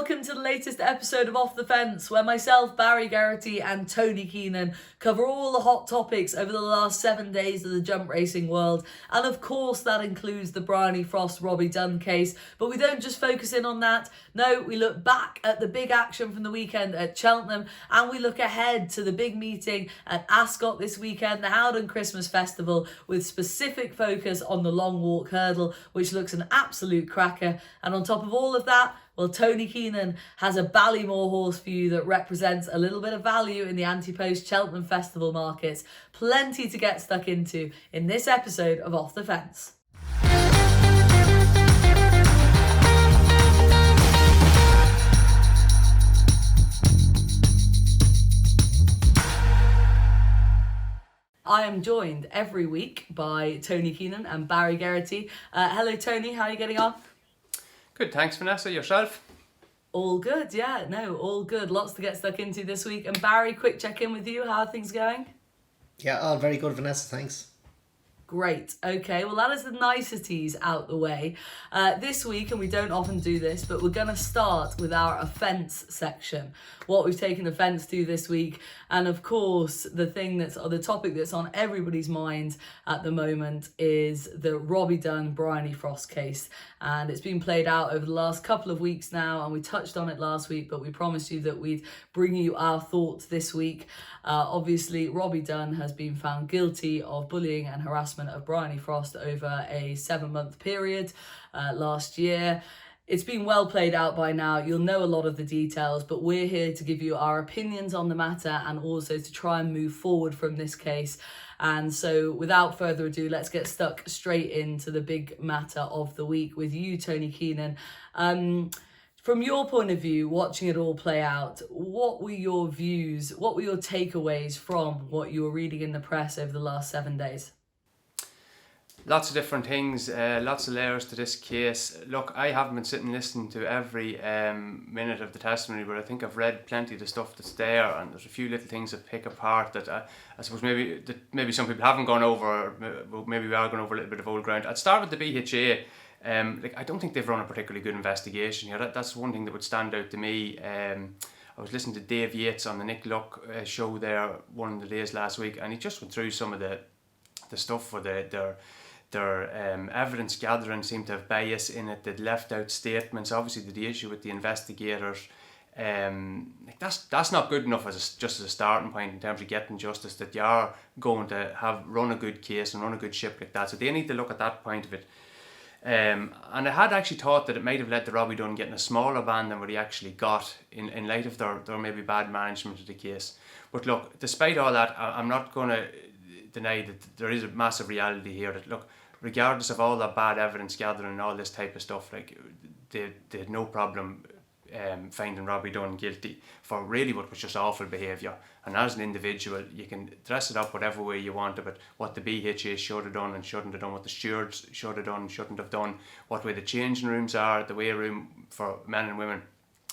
welcome to the latest episode of Off the Fence, where myself, Barry Geraghty and Tony Keenan cover all the hot topics over the last 7 days of the jump racing world. And of course that includes the Bryony Robbie Dunne case, but we don't just focus in on that. No, we look back at the big action from the weekend at Cheltenham, and we look ahead to the big meeting at Ascot this weekend, the Howden Christmas Festival, with specific focus on the long walk hurdle, which looks an absolute cracker. And on top of all of that, well, Tony Keenan has a Ballymore horse for you that represents a little bit of value in the anti-post Cheltenham Festival markets. Plenty to get stuck into in this episode of Off the Fence. I am joined every week by Tony Keenan and Barry Geraghty. Hello, Tony. How are you getting on? Good, thanks, Vanessa. Yourself? All good, yeah. No, all good. Lots to get stuck into this week. And Barry, quick check-in with you. How are things going? Yeah, all very good, Vanessa. Thanks. Great. Okay, well, that is the niceties out the way. This week, and we don't often do this, but we're going to start with our offence section. What we've taken offence to this week. And of course, the topic that's on everybody's mind at the moment is the Robbie Dunne Bryony case. And it's been played out over the last couple of weeks now, and we touched on it last week, but we promised you that we'd bring you our thoughts this week. Obviously, Robbie Dunne has been found guilty of bullying and harassment of Bryony over a 7-month period last year. It's been well played out by now. You'll know a lot of the details, but we're here to give you our opinions on the matter and also to try and move forward from this case. And so without further ado, let's get stuck straight into the big matter of the week with you, Tony Keenan. From your point of view, watching it all play out, what were your views? What were your takeaways from what you were reading in the press over the last 7 days? Lots of different things, lots of layers to this case. Look, I haven't been sitting listening to every minute of the testimony, but I think I've read plenty of the stuff that's there, and there's a few little things that pick apart that I suppose maybe some people haven't gone over, or maybe we are going over a little bit of old ground. I'd start with the BHA. I don't think they've run a particularly good investigation here. That's one thing that would stand out to me. I was listening to Dave Yates on the Nick Luck show there one of the days last week, and he just went through some of the stuff for their evidence gathering seemed to have bias in it. They'd left out statements. Obviously, the issue with the investigators. That's not good enough just as a starting point in terms of getting justice. That you are going to run a good case and run a good ship like that. So they need to look at that point of it. And I had actually thought that it might have led to Robbie Dunne getting a smaller ban than what he actually got in light of their maybe bad management of the case. But look, despite all that, I'm not going to deny that there is a massive reality here. That look, regardless of all that bad evidence gathering and all this type of stuff, like they had no problem finding Robbie Dunne guilty for really what was just awful behaviour. And as an individual, you can dress it up whatever way you want about what the BHA should have done and shouldn't have done, what the stewards should have done, shouldn't have done, what way the changing rooms are, the way room for men and women,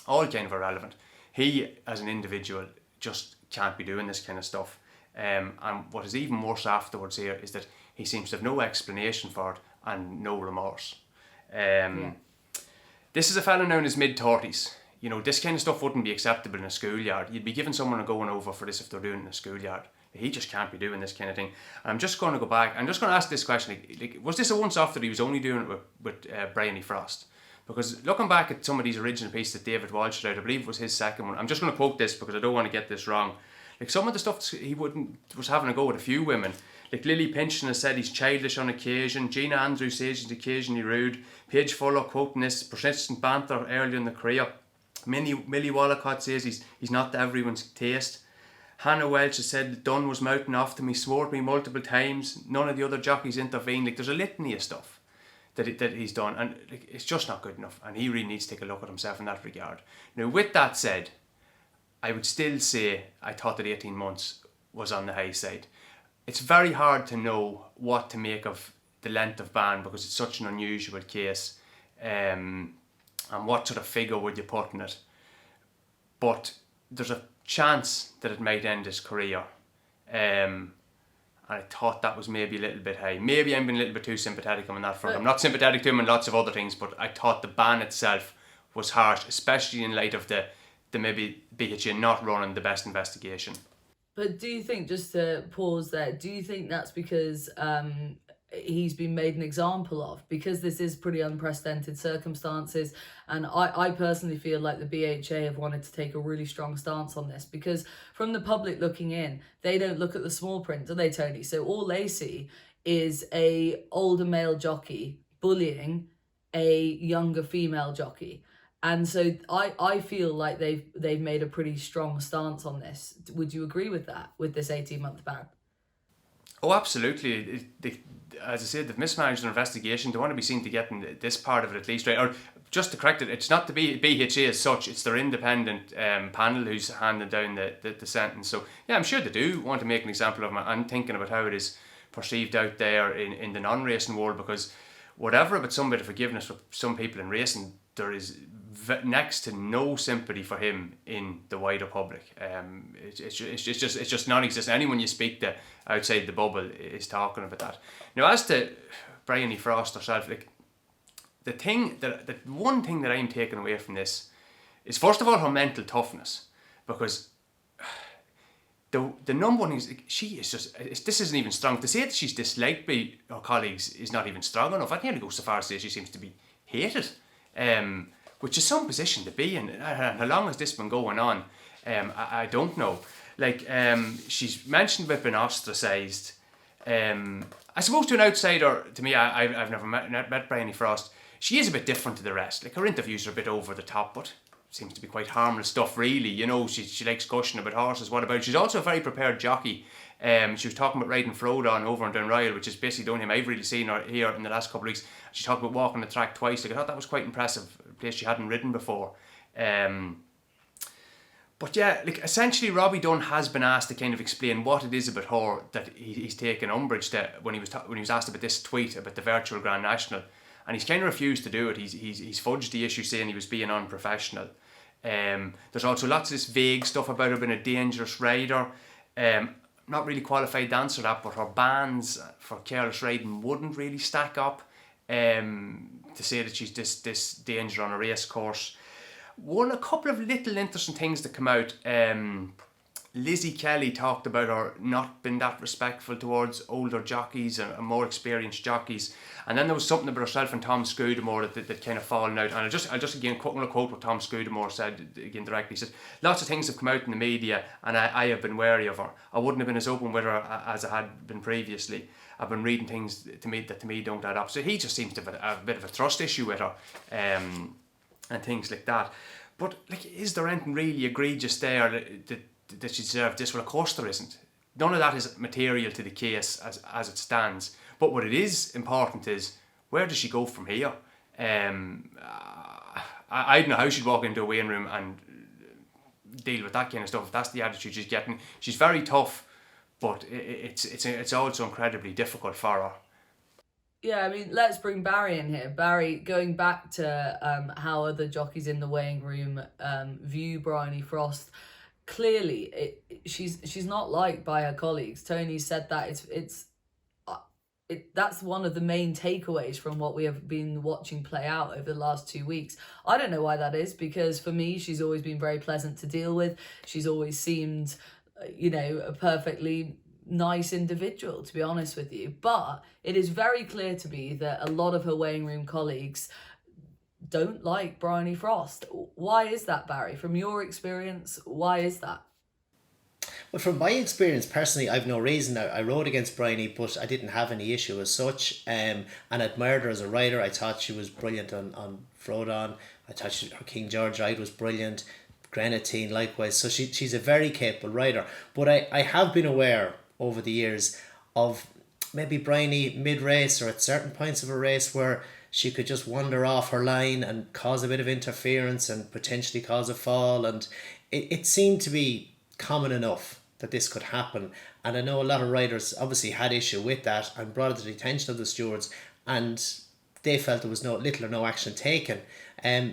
all kind of irrelevant. He, as an individual, just can't be doing this kind of stuff. And what is even worse afterwards here is that he seems to have no explanation for it and no remorse. This is a fella now in his mid-30s. You know, this kind of stuff wouldn't be acceptable in a schoolyard. You'd be giving someone a going over for this if they're doing it in a schoolyard. He just can't be doing this kind of thing. And I'm just going to go back. I'm just going to ask this question. Like, was this a once-off that he was only doing it with Bryony Frost? Because looking back at some of these original pieces that David Walsh did out, I believe it was his second one. I'm just going to quote this because I don't want to get this wrong. Like, some of the stuff he was having a go with a few women. Like Lily Pinchon has said he's childish on occasion. Gina Andrews says he's occasionally rude. Paige Fuller quoting this persistent banter earlier in the career. Millie Wallacott says he's not to everyone's taste. Hannah Welch has said that Dunne was mouthing off to me, swore at me multiple times. None of the other jockeys intervened. Like, there's a litany of stuff that he's done, and like, it's just not good enough. And he really needs to take a look at himself in that regard. Now, with that said, I would still say I thought that 18 months was on the high side. It's very hard to know what to make of the length of ban because it's such an unusual case. And what sort of figure would you put in it? But there's a chance that it might end his career. And I thought that was maybe a little bit high. Maybe I'm being a little bit too sympathetic on that front. I'm not sympathetic to him in lots of other things, but I thought the ban itself was harsh, especially in light of the maybe BHA not running the best investigation. But do you think, just to pause there, do you think that's because he's been made an example of? Because this is pretty unprecedented circumstances, and I personally feel like the BHA have wanted to take a really strong stance on this, because from the public looking in, they don't look at the small print, do they, Tony? So all they see is a older male jockey bullying a younger female jockey. And so I feel like they've made a pretty strong stance on this. Would you agree with that, with this 18-month ban? Oh, absolutely. As I said, they've mismanaged their investigation. They want to be seen to getting this part of it at least right. Or just to correct it, it's not the BHA as such, it's their independent panel who's handing down the sentence. So, yeah, I'm sure they do want to make an example of him. I'm thinking about how it is perceived out there in the non-racing world, because whatever about some bit of forgiveness for some people in racing, there is next to no sympathy for him in the wider public. It's just non-existent. Anyone you speak to outside the bubble is talking about that. Now, as to Bryony Frost herself, like, the one thing that I'm taking away from this is, first of all, her mental toughness, because the number one is, she is just, this isn't even strong. To say that she's disliked by her colleagues is not even strong enough. I'd nearly go so far as to say she seems to be hated, which is some position to be in. And how long has this been going on? I don't know. Like, she's mentioned about being ostracised. I suppose to an outsider, to me, I've never met Bryony Frost. She is a bit different to the rest. Like, her interviews are a bit over the top, but seems to be quite harmless stuff, really. You know, she likes gushing about horses. What about? She's also a very prepared jockey. She was talking about riding Frodon over in Dunne, which is basically the only time I've really seen her here in the last couple of weeks. She talked about walking the track twice. Like, I thought that was quite impressive, a place she hadn't ridden before. But yeah, like, essentially Robbie Dunne has been asked to kind of explain what it is about her that he's taken umbrage to when he was asked about this tweet about the virtual Grand National, and he's kind of refused to do it. He's fudged the issue, saying he was being unprofessional. There's also lots of this vague stuff about her being a dangerous rider. Not really qualified to answer that, but her bans for careless riding wouldn't really stack up. To say that she's this danger on a race course. A couple of little interesting things that come out. Lizzie Kelly talked about her not being that respectful towards older jockeys and more experienced jockeys. And then there was something about herself and Tom Scudamore that kind of fallen out. And I'll just again quote what Tom Scudamore said again directly. He says, lots of things have come out in the media and I have been wary of her. I wouldn't have been as open with her as I had been previously. I've been reading things that to me don't add up. So he just seems to have a bit of a trust issue with her. And things like that. But, like, is there anything really egregious there that she deserved this? Well, of course there isn't. None of that is material to the case as it stands. But what it is important is, where does she go from here? I don't know how she'd walk into a weighing room and deal with that kind of stuff. If that's the attitude she's getting. She's very tough, but it's also incredibly difficult for her. Yeah, I mean, let's bring Barry in here. Barry, going back to how other jockeys in the weighing room view Bryony Frost, clearly she's not liked by her colleagues. Tony said that that's one of the main takeaways from what we have been watching play out over the last 2 weeks. I don't know why that is, because for me, she's always been very pleasant to deal with. She's always seemed, a perfectly nice individual, to be honest with you. But it is very clear to me that a lot of her weighing room colleagues don't like Bryony Frost. Why is that, Barry? From your experience, why is that? Well, from my experience, personally, I've no reason. I rode against Bryony, but I didn't have any issue as such. And admired her as a rider. I thought she was brilliant on Frodon. I thought her King George ride was brilliant. Grenadine, likewise. So she's a very capable rider. But I have been aware over the years of maybe Bryony mid-race or at certain points of a race where she could just wander off her line and cause a bit of interference and potentially cause a fall. And it seemed to be common enough that this could happen. And I know a lot of riders obviously had issue with that and brought it to the attention of the stewards, and they felt there was little or no action taken.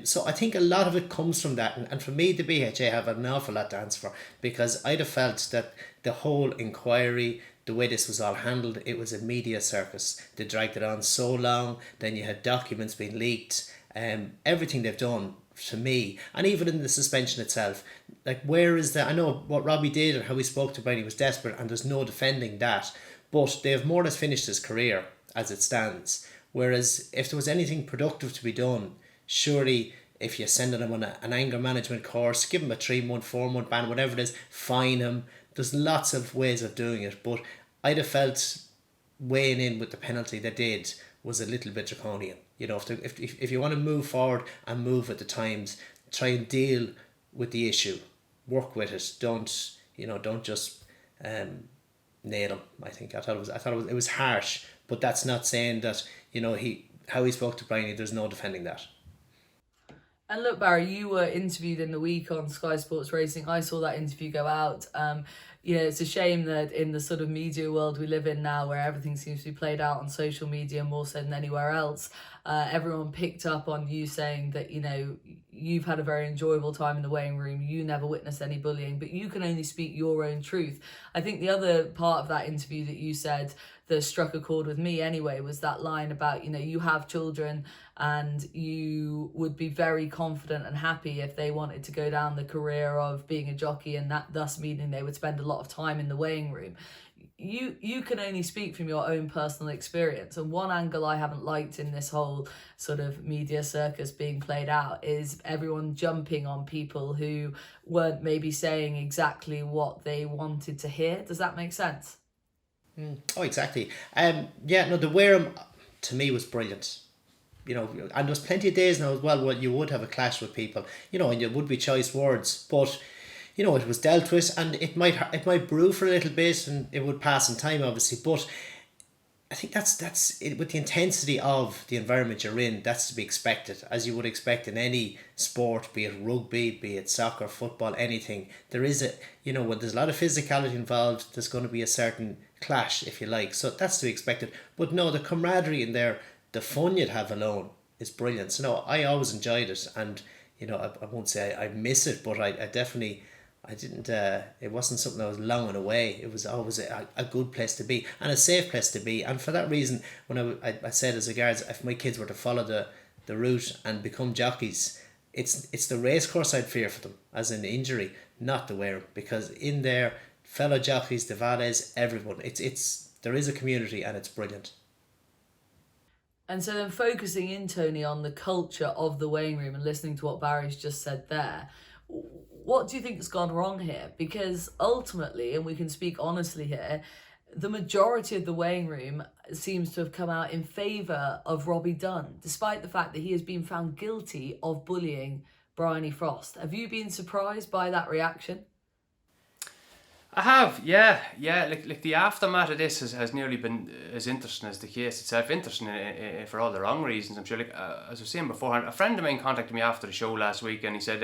So I think a lot of it comes from that. And for me, the BHA have an awful lot to answer for, because I'd have felt that the whole inquiry, the way this was all handled, it was a media circus. They dragged it on so long. Then you had documents being leaked. Everything they've done to me. And even in the suspension itself, like, where is the, I know what Robbie did and how he spoke to Bryony was desperate, and there's no defending that, but they've more or less finished his career as it stands. Whereas if there was anything productive to be done, surely if you're sending him on an anger management course, give him a 3-month, 4-month ban, whatever it is, fine him. There's lots of ways of doing it, but I'd have felt weighing in with the penalty they did was a little bit draconian. You know, if you want to move forward and move with the times, try and deal with the issue, work with it. Don't just nail him. I thought it was harsh, but that's not saying that, you know, how he spoke to Bryony, there's no defending that. And look, Barry, you were interviewed in the week on Sky Sports Racing. I saw that interview go out. It's a shame that in the sort of media world we live in now, where everything seems to be played out on social media more so than anywhere else, everyone picked up on you saying that, you know, you've had a very enjoyable time in the weighing room, you never witnessed any bullying, but you can only speak your own truth. I think the other part of that interview that you said that struck a chord with me anyway was that line about, you know, you have children and you would be very confident and happy if they wanted to go down the career of being a jockey, and that thus meaning they would spend a lot of time in the weighing room. You can only speak from your own personal experience, and one angle I haven't liked in this whole sort of media circus being played out is everyone jumping on people who weren't maybe saying exactly what they wanted to hear. Does that make sense? Oh, exactly. The Wareham to me was brilliant. You know, and there's plenty of days now as well where you would have a clash with people, you know, and it would be choice words, but you know, it was dealt with, and it might brew for a little bit, and it would pass in time, obviously. But I think that's it, with the intensity of the environment you're in. That's to be expected, as you would expect in any sport, be it rugby, be it soccer, football, anything. There is when there's a lot of physicality involved, there's going to be a certain clash, if you like. So that's to be expected. But no, the camaraderie in there, the fun you'd have alone is brilliant. So no, I always enjoyed it, and you know, I won't say I miss it, but I definitely. I didn't. It wasn't something I was longing away. It was always a good place to be and a safe place to be. And for that reason, when I said as a guard, if my kids were to follow the route and become jockeys, it's the race course I'd fear for them, as an injury, not the wear, because in there, fellow jockeys, the valets, everyone. There is a community, and it's brilliant. And so then focusing in, Tony, on the culture of the weighing room and listening to what Barry's just said there, what do you think has gone wrong here? Because ultimately, and we can speak honestly here, the majority of the weighing room seems to have come out in favour of Robbie Dunne, despite the fact that he has been found guilty of bullying Bryony Frost. Have you been surprised by that reaction? I have, yeah. Like the aftermath of this has nearly been as interesting as the case itself. Interesting for all the wrong reasons, I'm sure. Like as I was saying beforehand, a friend of mine contacted me after the show last week, and he said,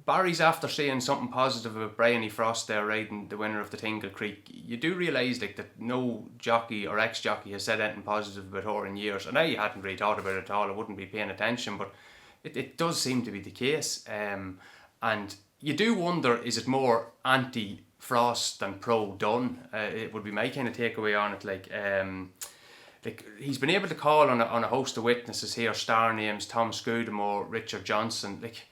Barry's after saying something positive about Bryony Frost there riding the winner of the Tingle Creek. You do realise like that no jockey or ex-jockey has said anything positive about her in years, and I hadn't really thought about it at all. I wouldn't be paying attention, but it does seem to be the case. And you do wonder, is it more anti-Frost than pro-Dunne? It would be my kind of takeaway on it. Like he's been able to call on a host of witnesses here, star names, Tom Scudamore, Richard Johnson. Like,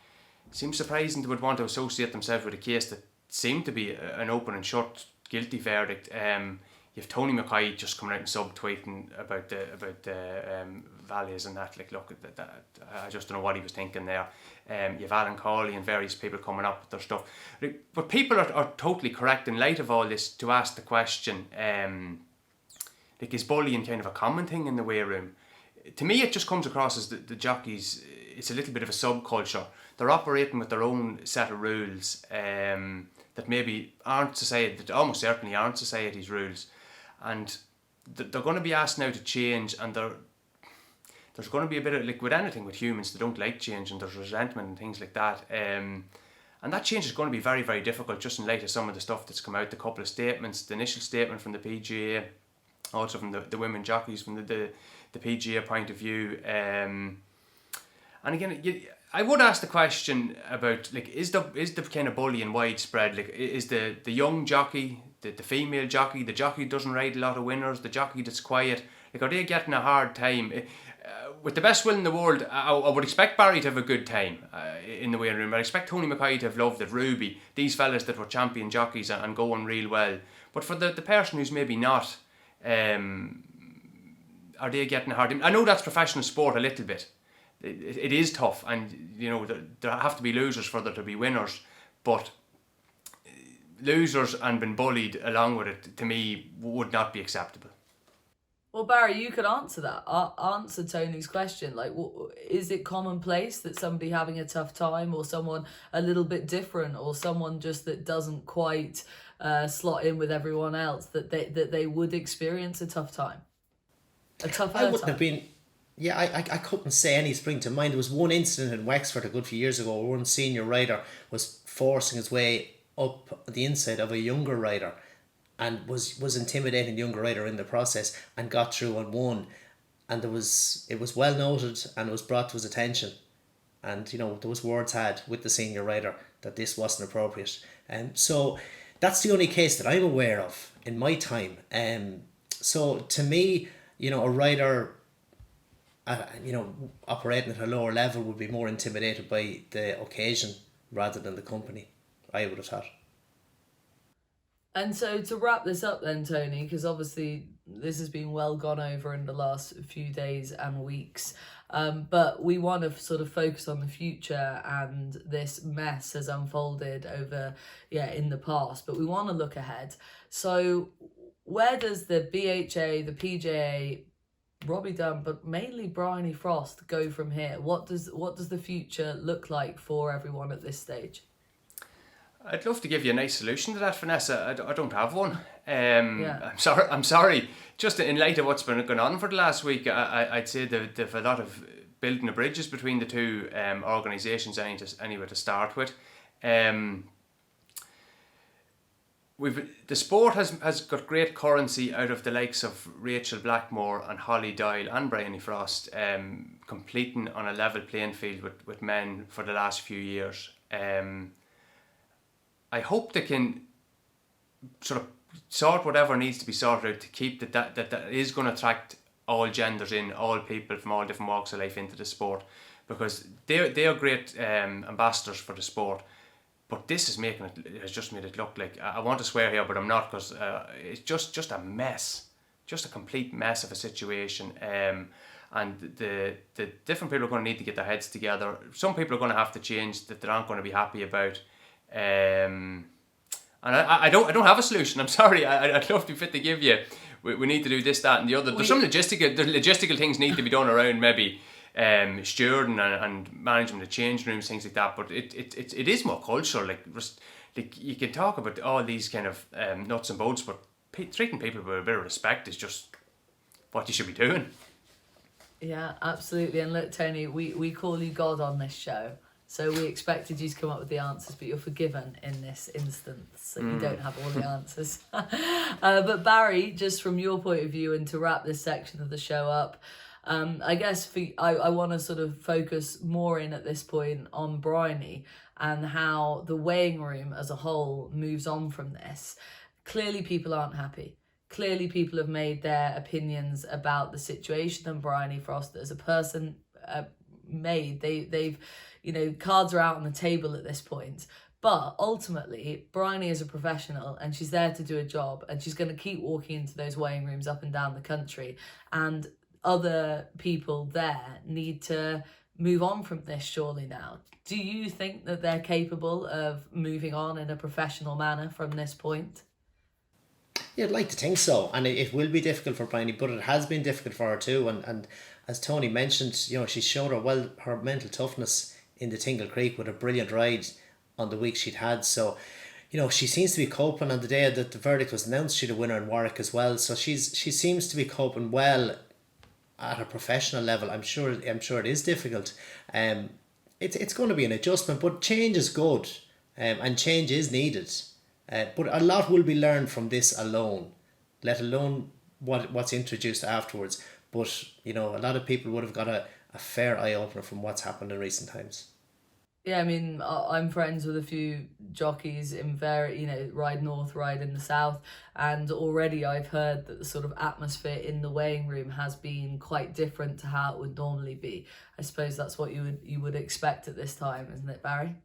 it seems surprising they would want to associate themselves with a case that seemed to be an open and shut guilty verdict. You have Tony McKay just coming out and subtweeting about the values and that. Like, look, I just don't know what he was thinking there. You have Alan Cawley and various people coming up with their stuff. But people are totally correct in light of all this to ask the question, like, is bullying kind of a common thing in the weigh room? To me, it just comes across as the jockeys, it's a little bit of a subculture. They're operating with their own set of rules that maybe aren't society, that almost certainly aren't society's rules. And they're going to be asked now to change, and there's going to be a bit of, like with anything with humans, they don't like change, and there's resentment and things like that. And that change is going to be very, very difficult, just in light of some of the stuff that's come out, the couple of statements, the initial statement from the PGA, also from the women jockeys, from the PGA point of view. And again, I would ask the question about, like, is the kind of bullying widespread? Like, is the young jockey, the female jockey, the jockey who doesn't ride a lot of winners, the jockey that's quiet, like, are they getting a hard time? with the best will in the world, I would expect Barry to have a good time in the weighing room. I expect Tony Mackay to have loved it, Ruby, these fellas that were champion jockeys and going real well. But for the person who's maybe not, are they getting hard? I know that's professional sport a little bit. It is tough, and there have to be losers for there to be winners. But losers and been bullied along with it, to me, would not be acceptable. Well, Barry, you could answer that. Answer Tony's question. Like, is it commonplace that somebody having a tough time, or someone a little bit different, or someone just that doesn't quite slot in with everyone else, that they would experience a tough time, a tough I wouldn't time? have been. Yeah, I couldn't say any spring to mind. There was one incident in Wexford a good few years ago where one senior rider was forcing his way up the inside of a younger rider, and was intimidating the younger rider in the process, and got through and won. And it was well noted, and it was brought to his attention, and there was words had with the senior rider that this wasn't appropriate. So that's the only case that I'm aware of in my time. So to me, a rider operating at a lower level would be more intimidated by the occasion rather than the company, I would have thought. And so to wrap this up then, Tony, because obviously this has been well gone over in the last few days and weeks, but we want to sort of focus on the future, and this mess has unfolded over, in the past, but we want to look ahead. So where does the BHA, the PJA, Robbie Dunne, but mainly Bryony Frost go from here? What does the future look like for everyone at this stage? I'd love to give you a nice solution to that, Vanessa. I don't have one. I'm sorry. Just in light of what's been going on for the last week, I'd say they've a lot of building of bridges between the two organisations anyway to start with. The sport has got great currency out of the likes of Rachel Blackmore and Holly Doyle and Bryony Frost competing on a level playing field with men for the last few years. I hope they can sort of sort whatever needs to be sorted out to keep that is going to attract all genders in, all people from all different walks of life into the sport, because they are great ambassadors for the sport. But this has just made it look like, I want to swear here, but I'm not, because it's just a mess, just a complete mess of a situation. And the different people are going to need to get their heads together. Some people are going to have to change that they aren't going to be happy about. And I don't have a solution. I'm sorry. I'd love to be fit to give you. We need to do this, that, and the other. There's some logistical things need to be done around maybe stewarding and managing the change rooms, things like that. But it is more cultural. Like you can talk about all these kind of nuts and bolts, but treating people with a bit of respect is just what you should be doing. Yeah, absolutely. And look, Tony, we call you God on this show. So we expected you to come up with the answers, but you're forgiven in this instance. So you don't have all the answers. But Barry, just from your point of view, and to wrap this section of the show up, I guess I want to sort of focus more in at this point on Bryony and how the weighing room as a whole moves on from this. Clearly people aren't happy. Clearly people have made their opinions about the situation, and Bryony Frost as a person they've cards are out on the table at this point. But ultimately, Bryony is a professional, and she's there to do a job, and she's going to keep walking into those weighing rooms up and down the country, and other people there need to move on from this surely now. Do you think that they're capable of moving on in a professional manner from this point? Yeah, I'd like to think so, and it will be difficult for Bryony, but it has been difficult for her too. And as Tony mentioned, she showed her mental toughness in the Tingle Creek with a brilliant ride on the week she'd had. So, she seems to be coping. On the day that the verdict was announced, she'd a winner in Warwick as well. So she seems to be coping well at a professional level. I'm sure it is difficult. It's going to be an adjustment, but change is good, and change is needed. But a lot will be learned from this alone, let alone what's introduced afterwards. But a lot of people would have got a fair eye opener from what's happened in recent times. Yeah, I mean, I'm friends with a few jockeys in ride north, ride in the south, and already I've heard that the sort of atmosphere in the weighing room has been quite different to how it would normally be. I suppose that's what you would expect at this time, isn't it, Barry?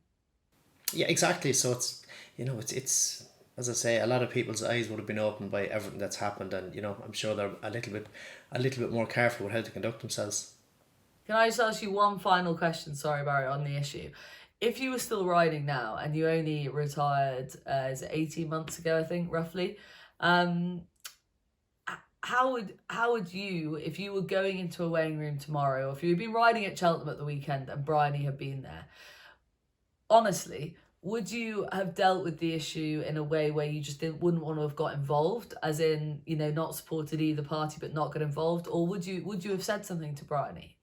Yeah, exactly. So it's, it's as I say, a lot of people's eyes would have been opened by everything that's happened, and I'm sure they're a little bit more careful with how to conduct themselves. Can I just ask you one final question? Sorry, Barry, on the issue. If you were still riding now and you only retired, is it 18 months ago, I think, roughly? Um, how would you, if you were going into a weighing room tomorrow, or if you'd been riding at Cheltenham at the weekend and Bryony had been there, honestly, would you have dealt with the issue in a way where you just wouldn't want to have got involved, as in, not supported either party but not got involved, or would you have said something to Bryony?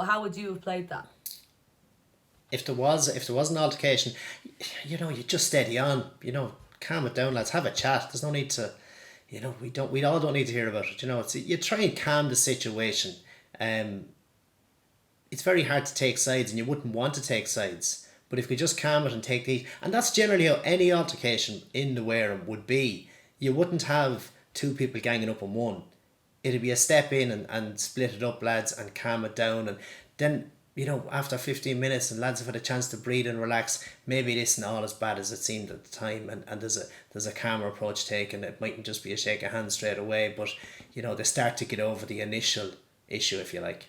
How would you have played that? If there was an altercation, you just steady on, calm it down, lads, have a chat. There's no need to, we all don't need to hear about it. You try and calm the situation. Um, it's very hard to take sides, and you wouldn't want to take sides. But if you just calm it and take and that's generally how any altercation in the Wareham would be. You wouldn't have two people ganging up on one. It'd be a step in and split it up, lads, and calm it down. And then, after 15 minutes and lads have had a chance to breathe and relax, maybe it isn't all as bad as it seemed at the time, and there's a calmer approach taken. It mightn't just be a shake of hands straight away, but, they start to get over the initial issue, if you like.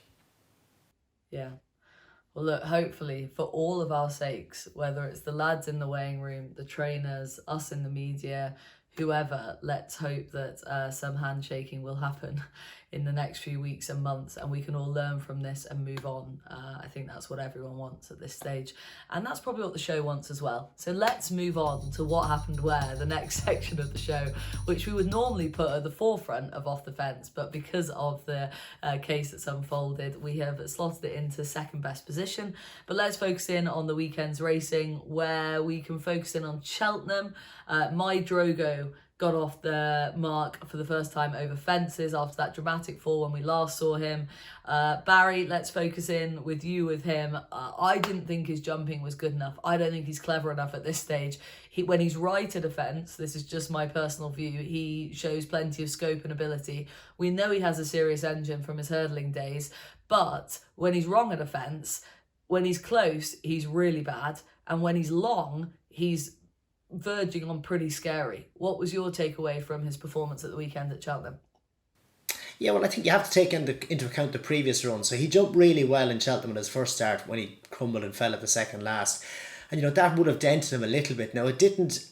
Yeah. Well, look, hopefully, for all of our sakes, whether it's the lads in the weighing room, the trainers, us in the media, whoever, let's hope that some handshaking will happen in the next few weeks and months, and we can all learn from this and move on. I think that's what everyone wants at this stage, and that's probably what the show wants as well. So let's move on to what happened where, the next section of the show, which we would normally put at the forefront of Off the Fence, but because of the case that's unfolded, we have slotted it into second best position. But let's focus in on the weekend's racing, where we can focus in on Cheltenham. My Drogo got off the mark for the first time over fences after that dramatic fall when we last saw him. Barry, let's focus in with you with him. I didn't think his jumping was good enough. I don't think he's clever enough at this stage. When he's right at a fence, this is just my personal view, he shows plenty of scope and ability. We know he has a serious engine from his hurdling days, but when he's wrong at a fence, when he's close, he's really bad. And when he's long, he's verging on pretty scary. What was your takeaway from his performance at the weekend at Cheltenham? Yeah, well, I think you have to take into account the previous run. So he jumped really well in Cheltenham at his first start when he crumbled and fell at the second last. And, that would have dented him a little bit. Now, it didn't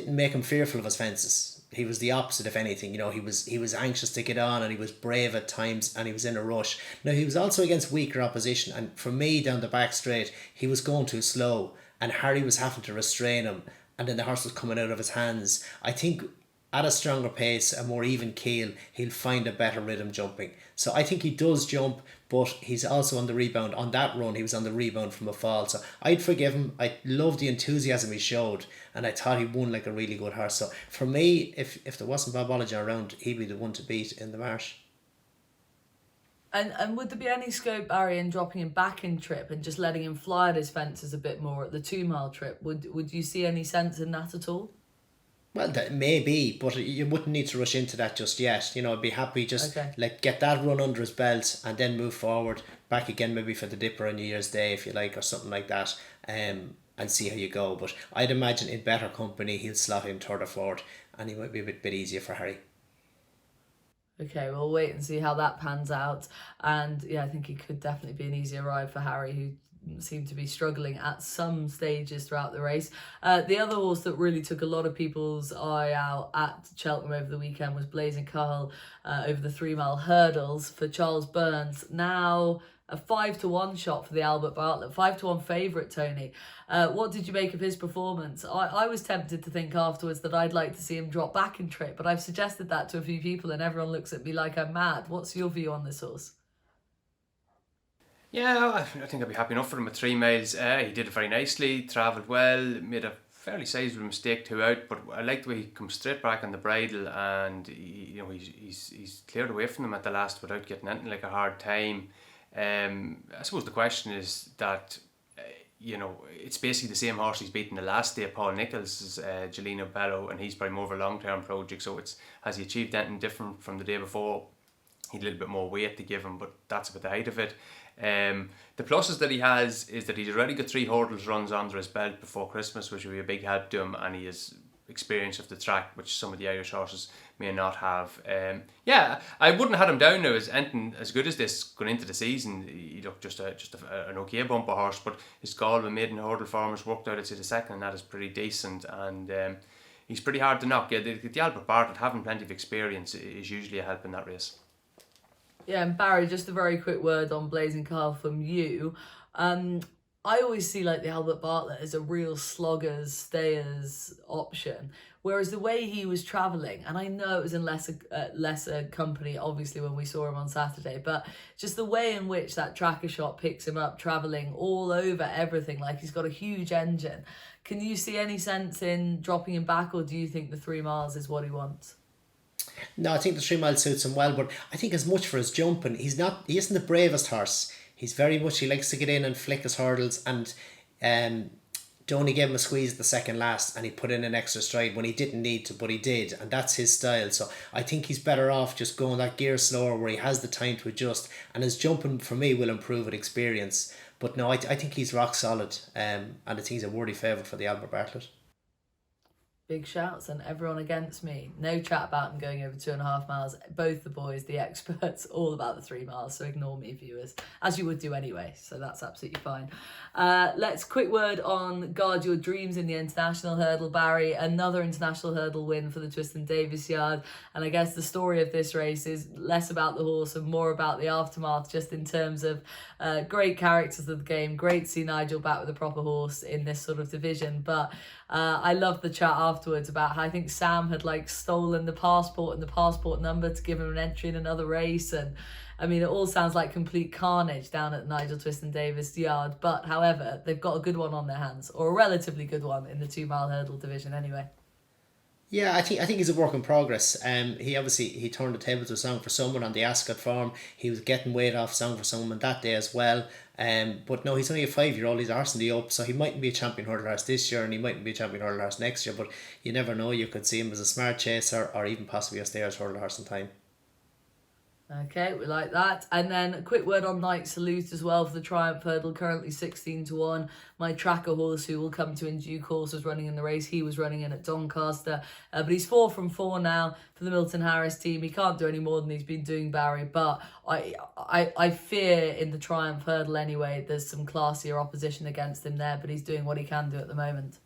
make him fearful of his fences. He was the opposite, if anything. He was anxious to get on, and he was brave at times, and he was in a rush. Now, he was also against weaker opposition, and for me, down the back straight, he was going too slow, and Harry was having to restrain him, and then the horse was coming out of his hands. I think at a stronger pace, a more even keel, he'll find a better rhythm jumping. So I think he does jump, but he's also on the rebound. On that run, he was on the rebound from a fall. So I'd forgive him. I loved the enthusiasm he showed, and I thought he won like a really good horse. So for me, if there wasn't Bobology around, he'd be the one to beat in the Marsh. And would there be any scope, Barry, in dropping him back in trip and just letting him fly at his fences a bit more at the 2 mile trip? Would you see any sense in that at all? Well, that may be, but you wouldn't need to rush into that just yet. I'd be happy just get that run under his belt and then move forward, back again maybe for the Dipper on New Year's Day if you like, or something like that, and see how you go. But I'd imagine in better company he'll slot in third or fourth, and he might be a bit easier for Harry. Okay, we'll wait and see how that pans out. And yeah, I think it could definitely be an easier ride for Harry, who seemed to be struggling at some stages throughout the race. The other horse that really took a lot of people's eye out at Cheltenham over the weekend was Blazing Cahill over the 3 mile hurdles for Charles Burns. Now a 5-1 shot for the Albert Bartlett, 5-1 favourite, Tony. What did you make of his performance? I was tempted to think afterwards that I'd like to see him drop back in trip, but I've suggested that to a few people and everyone looks at me like I'm mad. What's your view on this horse? Yeah, I think I'd be happy enough for him at 3 miles. He did it very nicely, travelled well, made a fairly sizable mistake throughout, but I like the way he comes straight back on the bridle, and he's cleared away from them at the last without getting anything like a hard time. I suppose the question is that it's basically the same horse he's beaten the last day. Paul Nicholls' Gelino Bello, and he's probably more of a long-term project. So has he achieved anything different from the day before? He had a little bit more weight to give him, but that's about the height of it. The pluses that he has is that he's already got 3 hurdles runs under his belt before Christmas, which will be a big help to him, and he has experience of the track, which some of the Irish horses may not have. I wouldn't have had him down now as anything as good as this going into the season. He looked just an okay bumper horse, but his Galway maiden hurdle form has worked out. I'd say the second, and that is pretty decent, and he's pretty hard to knock. Yeah, the Albert Bartlett having plenty of experience is usually a help in that race. Yeah, and Barry, just a very quick word on Blazing Carl from you. I always see like the Albert Bartlett as a real sloggers, stayers option. Whereas the way he was travelling, and I know it was in lesser company, obviously, when we saw him on Saturday, but just the way in which that tracker shot picks him up, travelling all over everything, like he's got a huge engine. Can you see any sense in dropping him back, or do you think the 3 miles is what he wants? No, I think the 3 miles suits him well, but I think as much for his jumping, he isn't the bravest horse. He's very much, he likes to get in and flick his hurdles, and Donny gave him a squeeze at the second last and he put in an extra stride when he didn't need to, but he did, and that's his style. So I think he's better off just going that gear slower where he has the time to adjust, and his jumping for me will improve with experience. But no, I think he's rock solid, and I think he's a worthy favourite for the Albert Bartlett. Big shouts and everyone against me. No chat about him going over 2.5 miles. Both the boys, the experts, all about the 3 miles. So ignore me, viewers, as you would do anyway. So that's absolutely fine. Let's quick word on Guard Your Dreams in the international hurdle. Barry, another international hurdle win for the Twiston Davis yard. And I guess the story of this race is less about the horse and more about the aftermath, just in terms of great characters of the game. Great to see Nigel back with a proper horse in this sort of division. But I loved the chat afterwards about how I think Sam had like stolen the passport and the passport number to give him an entry in another race. And I mean, it all sounds like complete carnage down at Nigel Twiston Davis yard. But however, they've got a good one on their hands, or a relatively good one in the 2 mile hurdle division anyway. Yeah, I think he's a work in progress. He turned the table to Song for Someone on the Ascot form. He was getting weight off Song for Someone that day as well. But no, he's only a 5-year-old. He's arse in the up, so he mightn't be a champion hurdle horse this year, and he mightn't be a champion hurdle horse next year. But you never know. You could see him as a smart chaser, or even possibly a stayers hurdle horse in time. Okay, we like that. And then a quick word on Night Salute as well for the Triumph Hurdle, currently 16-1. My tracker horse, who will come to in due course, was running in the race. He was running in at Doncaster, but he's 4 from 4 now for the Milton Harris team. He can't do any more than he's been doing, Barry, but I fear in the Triumph Hurdle anyway, there's some classier opposition against him there, but he's doing what he can do at the moment.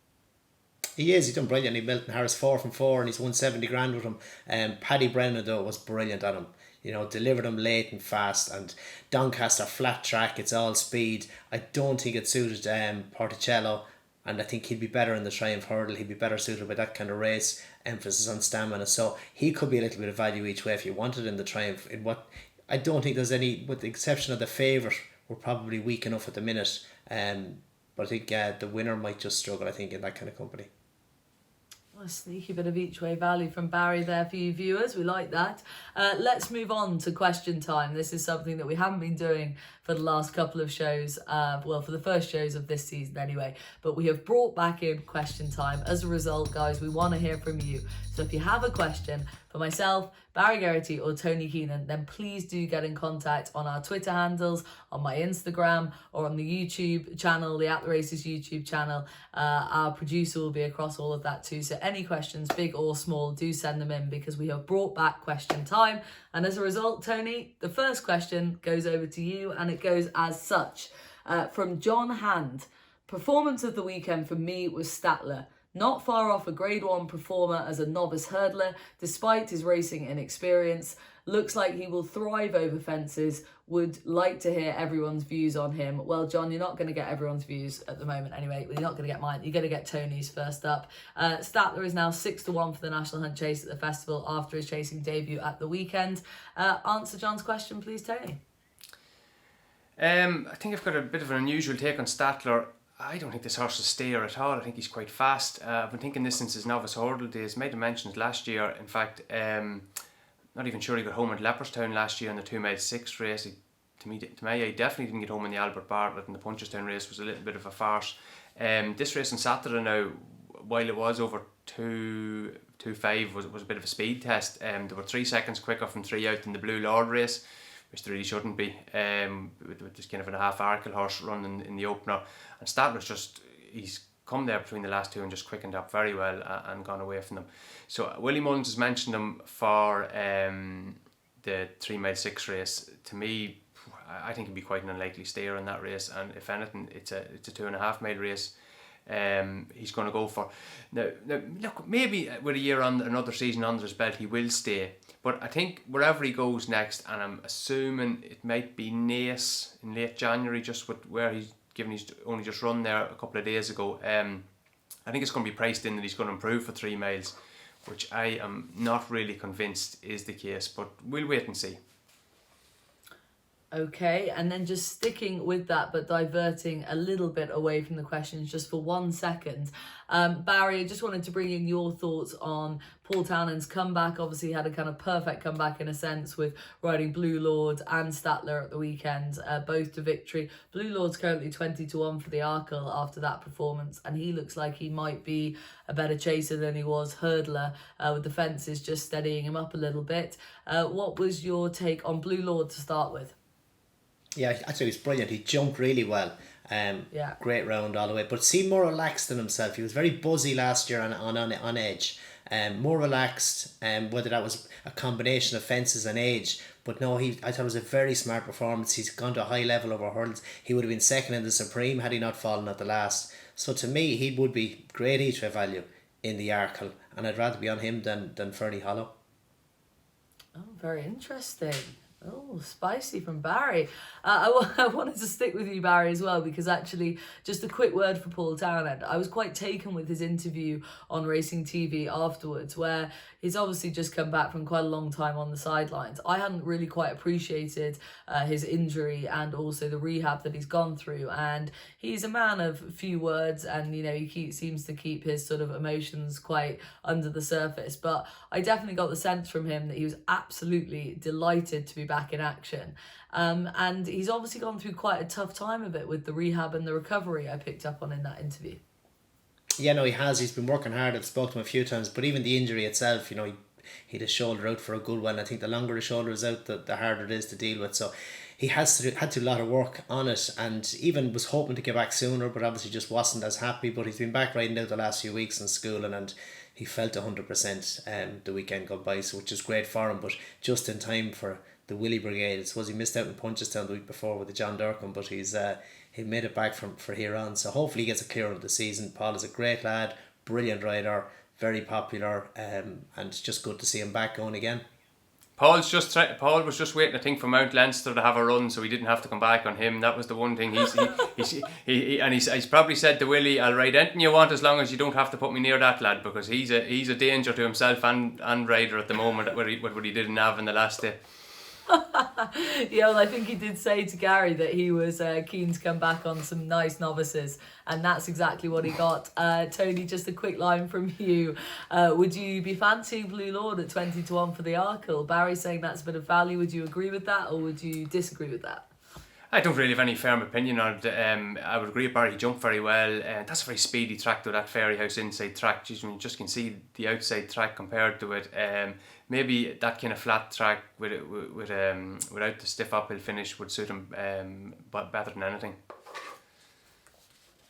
He is. He's done brilliantly. Milton Harris 4 from 4, and he's won 70 grand with him. Paddy Brennan though was brilliant on him. You know, delivered him late and fast, and Doncaster flat track, it's all speed. I don't think it suited Porticello, and I think he'd be better in the Triumph Hurdle. He'd be better suited by that kind of race, emphasis on stamina. So he could be a little bit of value each way if you wanted in the Triumph. In what I don't think there's any, with the exception of the favourite, we're probably weak enough at the minute. But I think the winner might just struggle, I think, in that kind of company. A sneaky bit of each way value from Barry there for you viewers. We like that. Let's move on to question time. This is something that we haven't been doing for the last couple of shows. For the first shows of this season anyway. But we have brought back in question time. As a result, guys, we want to hear from you. So if you have a question for myself, Barry Geraghty or Tony Keenan, then please do get in contact on our Twitter handles, on my Instagram, or on the YouTube channel, the At The Races YouTube channel. Our producer will be across all of that too. So any questions, big or small, do send them in, because we have brought back question time. And as a result, Tony, the first question goes over to you, and it goes as such. From John Hand. Performance of the weekend for me was Stattler. Not far off a grade 1 performer as a novice hurdler, despite his racing inexperience. Looks like he will thrive over fences. Would like to hear everyone's views on him. Well, John, you're not going to get everyone's views at the moment anyway. You're not going to get mine. You're going to get Tony's first up. Stattler is now 6-1 for the National Hunt Chase at the festival after his chasing debut at the weekend. Answer John's question, please, Tony. I think I've got a bit of an unusual take on Stattler. I don't think this horse is a stayer at all. I think he's quite fast. I've been thinking this since his novice hurdle days. Made a mention last year. In fact, not even sure he got home at Leopardstown last year in the 2 mile 6 race. He to me, I definitely didn't get home in the Albert Bartlett, and the Punchestown race was a little bit of a farce. This race on Saturday now, while it was over 2.5, was a bit of a speed test. There were 3 seconds quicker from 3 out in the Blue Lord race, which there really shouldn't be, with this kind of a half Arkle horse running in the opener. And Stattler's he's come there between the last two and just quickened up very well and gone away from them. So Willie Mullins has mentioned him for the 3 mile 6 race. To me, I think he'd be quite an unlikely stayer in that race, and if anything, it's a 2.5 mile race. He's going to go for now. Look, maybe with a year on, another season under his belt, he will stay. But I think wherever he goes next, and I'm assuming it might be Naas in late January, just with where he's only just run there a couple of days ago. I think it's going to be priced in that he's going to improve for 3 miles, which I am not really convinced is the case. But we'll wait and see. Okay, and then just sticking with that, but diverting a little bit away from the questions just for 1 second. Barry, I just wanted to bring in your thoughts on Paul Townend's comeback. Obviously, he had a kind of perfect comeback in a sense with riding Blue Lord and Stattler at the weekend, both to victory. Blue Lord's currently 20-1 for the Arkle after that performance, and he looks like he might be a better chaser than he was hurdler, with the fences just steadying him up a little bit. What was your take on Blue Lord to start with? Yeah, actually, it was brilliant. He jumped really well. Great round all the way, but seemed more relaxed than himself. He was very buzzy last year on edge. More relaxed. Whether that was a combination of fences and age, but no, I thought it was a very smart performance. He's gone to a high level over hurdles. He would have been second in the Supreme had he not fallen at the last. So to me, he would be great E-Trade value in the Arkle, and I'd rather be on him than Fernie Hollow. Oh, very interesting. Oh, spicy from Barry. I wanted to stick with you, Barry, as well, because actually, just a quick word for Paul Townend. I was quite taken with his interview on Racing TV afterwards, where he's obviously just come back from quite a long time on the sidelines. I hadn't really quite appreciated his injury and also the rehab that he's gone through. And he's a man of few words, and, you know, he seems to keep his sort of emotions quite under the surface. But I definitely got the sense from him that he was absolutely delighted to be back in action. And he's obviously gone through quite a tough time of it with the rehab and the recovery I picked up on in that interview. Yeah, no, he has. He's been working hard. I've spoken to him a few times, but even the injury itself, you know, he had his shoulder out for a good while. I think the longer his shoulder is out, the harder it is to deal with. So he had to do a lot of work on it, and even was hoping to get back sooner, but obviously just wasn't as happy. But he's been back riding out the last few weeks in schooling, and he felt 100% the weekend gone by, so which is great for him, but just in time for the Willie Brigade. I suppose he missed out in Punchestown the week before with the John Durkin, but he made it back for here on. So hopefully he gets a clear of the season. Paul is a great lad, brilliant rider, very popular, and it's just good to see him back going again. Paul was just waiting, I think, for Mount Leinster to have a run, so he didn't have to come back on him. That was the one thing he's probably said to Willie, "I'll ride anything you want as long as you don't have to put me near that lad," because he's a danger to himself and rider at the moment with what he did in Nav in the last day. Yeah, well, I think he did say to Gary that he was keen to come back on some nice novices, and that's exactly what he got. Tony, just a quick line from you. Would you be fancying Blue Lord at 20-1 for the Arkle? Barry saying that's a bit of value. Would you agree with that, or would you disagree with that? I don't really have any firm opinion on it. I would agree with Barry, he jumped very well. That's a very speedy track, though, that Fairy House inside track. Jeez, when you just can see the outside track compared to it. Maybe that kind of flat track without the stiff uphill finish would suit him better than anything.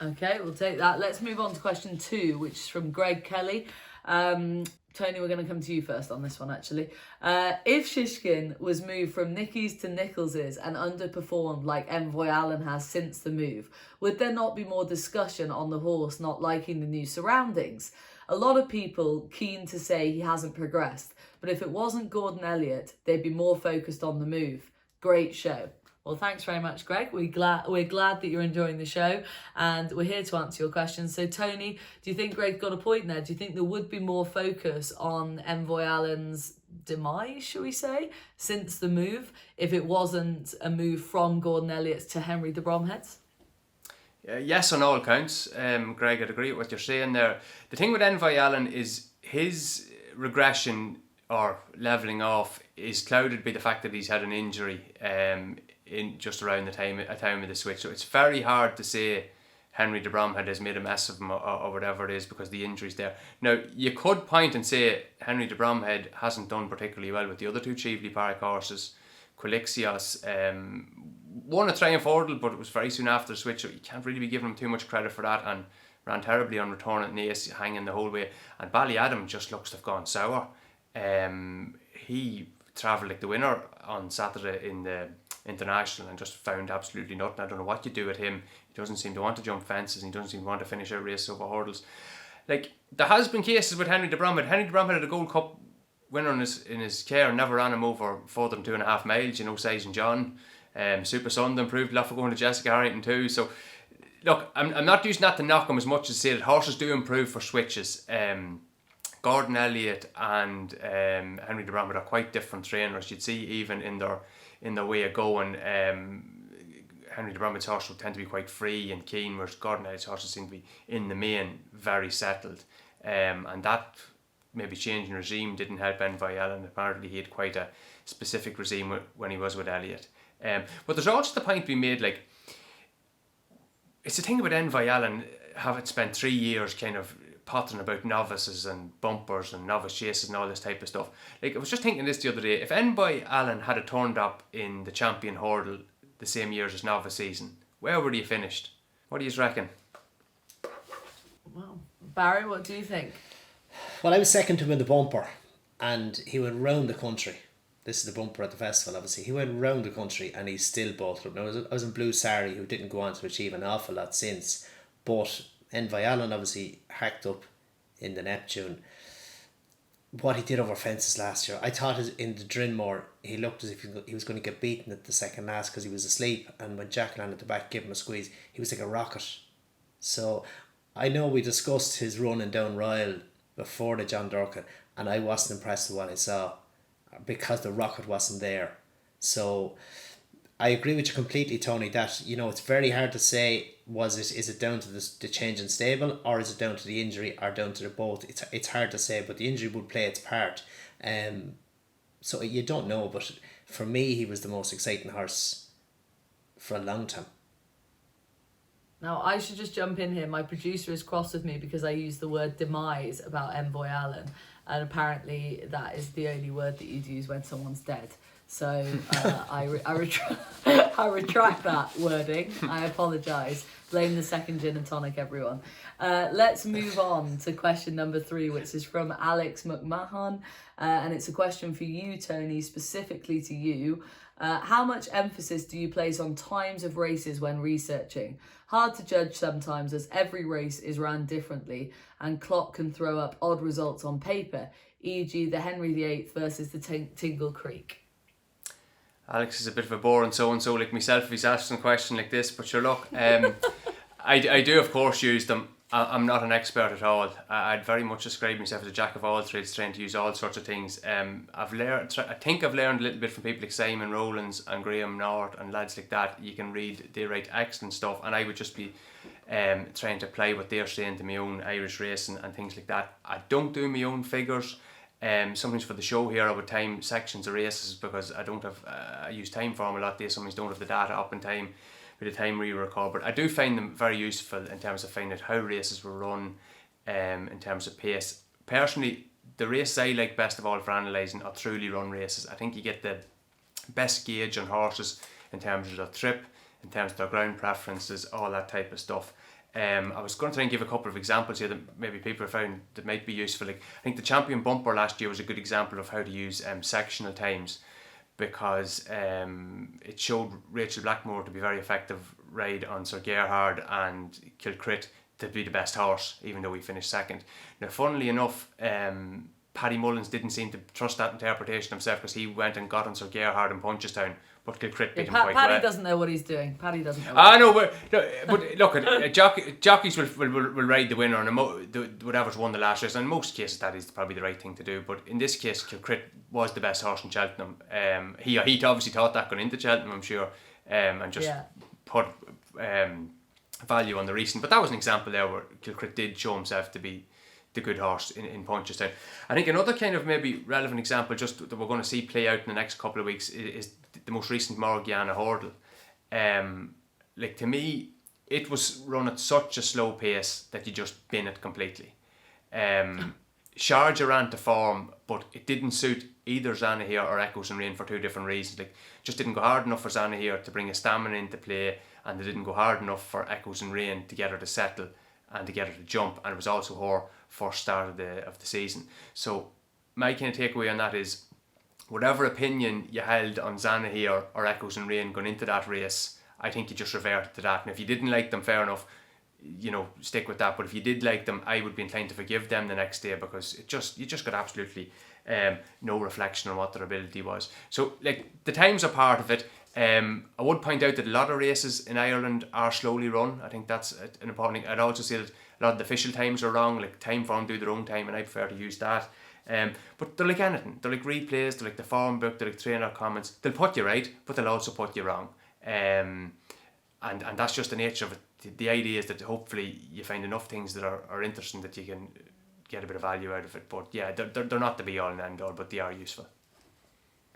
Okay, we'll take that. Let's move on to question 2, which is from Greg Kelly. Tony, we're going to come to you first on this one, actually. If Shishkin was moved from Nicky's to Nichols's and underperformed like Envoy Allen has since the move, would there not be more discussion on the horse not liking the new surroundings? A lot of people keen to say he hasn't progressed, but if it wasn't Gordon Elliott, they'd be more focused on the move. Great show. Well, thanks very much, Greg. We're glad that you're enjoying the show, and we're here to answer your questions. So, Tony, do you think Greg got a point there? Do you think there would be more focus on Envoy Allen's demise, shall we say, since the move, if it wasn't a move from Gordon Elliott to Henry de Bromhead's? Yes, on all counts. Greg, I'd agree with what you're saying there. The thing with Envoy Allen is his regression or levelling off is clouded by the fact that he's had an injury. in just around the time of the switch. So it's very hard to say Henry de Bromhead has made a mess of him or whatever it is because the injury's there. Now, you could point and say Henry de Bromhead hasn't done particularly well with the other two Cheveley Park horses. Quilixios won a Triumph Hurdle, but it was very soon after the switch, so you can't really be giving him too much credit for that, and ran terribly on return at Naas, hanging the whole way. And Ballyadam just looks to have gone sour. He travelled like the winner on Saturday in the International and just found absolutely nothing. I don't know what you do with him. He doesn't seem to want to jump fences, and he doesn't seem to want to finish a race over hurdles. Like, there has been cases with Henry de Bromhead. Henry de Bromhead had a Gold Cup winner in his care and never ran him over further than 2.5 miles, you know, Size and John. Super Sunday improved a lot for going to Jessica Harrington too. So look, I'm not using that to knock him as much as to say that horses do improve for switches. Gordon Elliott and Henry de Bromhead are quite different trainers. You'd see even in their way of going. Henry de Bromhead's horse will tend to be quite free and keen, whereas Gordon Elliott's horses seem to be in the main very settled. And that maybe changing regime didn't help Envoy Allen. Apparently he had quite a specific regime when he was with Elliott. But there's also the point to be made, like, it's the thing about Envoy Allen having spent 3 years kind of pottering about novices and bumpers and novice chases and all this type of stuff. Like, I was just thinking this the other day, if Envoy Allen had turned up in the Champion Hurdle the same year as his novice season, where would he have finished? What do you reckon? Well, Barry, what do you think? Well, I was second to him in the bumper, and he went round the country. This is the bumper at the festival, obviously. He went round the country and he still bought up. Now, I was in Blue Sari, who didn't go on to achieve an awful lot since, but Envoy Allen obviously hacked up in the Neptune. What he did over fences last year, I thought in the Drinmore, he looked as if he was going to get beaten at the second last because he was asleep, and when Jacqueline at the back gave him a squeeze, he was like a rocket. So I know we discussed his running down Ryle before the John Durkin, and I wasn't impressed with what I saw because the rocket wasn't there. So I agree with you completely, Tony, that, you know, it's very hard to say, is it down to the change in stable, or is it down to the injury, or down to the both? It's hard to say, but the injury would play its part. So you don't know, but for me, he was the most exciting horse for a long time. Now, I should just jump in here. My producer is cross with me because I used the word demise about Envoy Allen, and apparently that is the only word that you'd use when someone's dead. So I retract that wording. I apologise. Blame the second gin and tonic, everyone. Let's move on to question number 3, which is from Alex McMahon. And it's a question for you, Tony, specifically to you. How much emphasis do you place on times of races when researching? Hard to judge sometimes, as every race is run differently and clock can throw up odd results on paper, e.g. the Henry VIII versus the Tingle Creek. Alex is a bit of a boring so-and-so like myself if he's asking a question like this, but sure, look, I do of course use them. I'm not an expert at all. I'd very much describe myself as a jack of all trades, trying to use all sorts of things. I've learned a little bit from people like Simon Rowlands and Graham North and lads like that. You can read, they write excellent stuff, and I would just be trying to apply what they're saying to my own Irish racing and things like that. I don't do my own figures. Sometimes for the show here I would time sections of races because I don't have I use time for them a lot. They sometimes don't have the data up in time with the time we record, but I do find them very useful in terms of finding out how races were run, in terms of pace. Personally, the races I like best of all for analysing are truly run races. I think you get the best gauge on horses in terms of their trip, in terms of their ground preferences, all that type of stuff. I was going to try and give a couple of examples here that maybe people have found that might be useful. Like, I think the Champion Bumper last year was a good example of how to use sectional times, because it showed Rachel Blackmore to be very effective ride on Sir Gerhard and Kilcrit to be the best horse, even though he finished second. Now, funnily enough, Paddy Mullins didn't seem to trust that interpretation himself because he went and got on Sir Gerhard in Punchestown, but Kilcrit beat him quite well. Paddy doesn't know what he's doing. Paddy doesn't know. I know, but look, jockeys will ride the winner, and whatever's won the last race. And in most cases, that is probably the right thing to do. But in this case, Kilcrit was the best horse in Cheltenham. He obviously thought that going into Cheltenham, I'm sure, and just put value on the recent. But that was an example there where Kilcrit did show himself to be the good horse in Punchestown. I think another kind of maybe relevant example just that we're going to see play out in the next couple of weeks is the most recent Morgiana hurdle. Like, to me, it was run at such a slow pace that you just bin it completely. Sharjah ran to form, but it didn't suit either Zanahiyr or Echoes and Rain for two different reasons. Like, just didn't go hard enough for Zanahiyr to bring a stamina into play, and they didn't go hard enough for Echoes and Rain to get her to settle and to get her to jump. And it was also her first start of the season. So my kind of takeaway on that is, whatever opinion you held on Zanahiyr or Echoes and Rain going into that race, I think you just reverted to that. And if you didn't like them, fair enough, you know, stick with that. But if you did like them, I would be inclined to forgive them the next day, because you just got absolutely no reflection on what their ability was. So, like, the times are part of it. I would point out that a lot of races in Ireland are slowly run. I think that's an important thing. I'd also say that a lot of the official times are wrong. Like, Time Form do their own time, and I prefer to use that. But they're like anything. They're like replays, they're like the form book, they're like trainer comments. They'll put you right, but they'll also put you wrong. And that's just the nature of it. The idea is that hopefully you find enough things that are interesting that you can get a bit of value out of it. But yeah, they're not the be all and end all, but they are useful.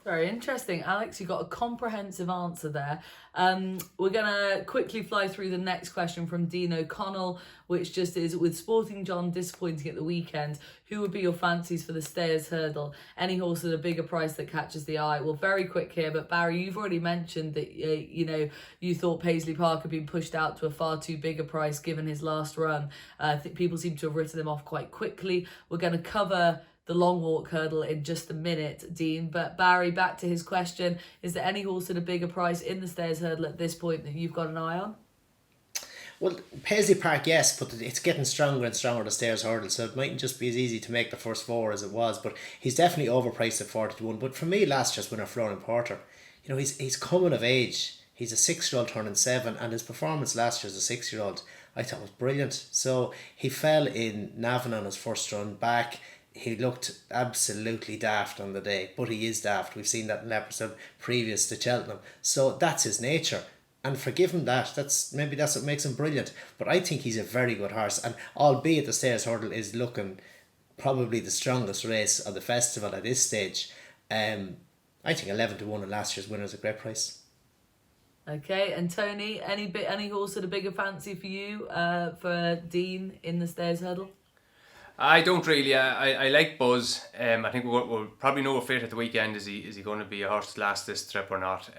Very interesting. Alex, you got a comprehensive answer there. We're going to quickly fly through the next question from Dean O'Connell, which just is, with Sporting John disappointing at the weekend, who would be your fancies for the Stayers Hurdle? Any horse at a bigger price that catches the eye? Well, very quick here, but Barry, you've already mentioned that you thought Paisley Park had been pushed out to a far too big a price given his last run. I think people seem to have written him off quite quickly. We're going to cover the long walk hurdle in just a minute, Dean. But Barry, back to his question, is there any horse at a bigger price in the Stayers Hurdle at this point that you've got an eye on? Well, Paisley Park, yes, but it's getting stronger and stronger, the Stayers Hurdle, so it mightn't just be as easy to make the first four as it was, but he's definitely overpriced at 40-1. But for me, last year's winner, Florian Porter, you know, he's coming of age. He's a 6-year-old turning 7, and his performance last year as a 6-year-old I thought was brilliant. So he fell in Navan on his first run back. He looked absolutely daft on the day, but he is daft. We've seen that in the episode previous to Cheltenham. So that's his nature. And forgive him that. That's what makes him brilliant. But I think he's a very good horse. And albeit the Stayers Hurdle is looking probably the strongest race of the festival at this stage, I think 11-1 in last year's winner is a great price. Okay, and Tony, any horse at a bigger fancy for you for Dean in the Stayers Hurdle? I don't really. I like Buzz. I think we'll probably know a fate at the weekend. Is he going to be a horse to last this trip or not?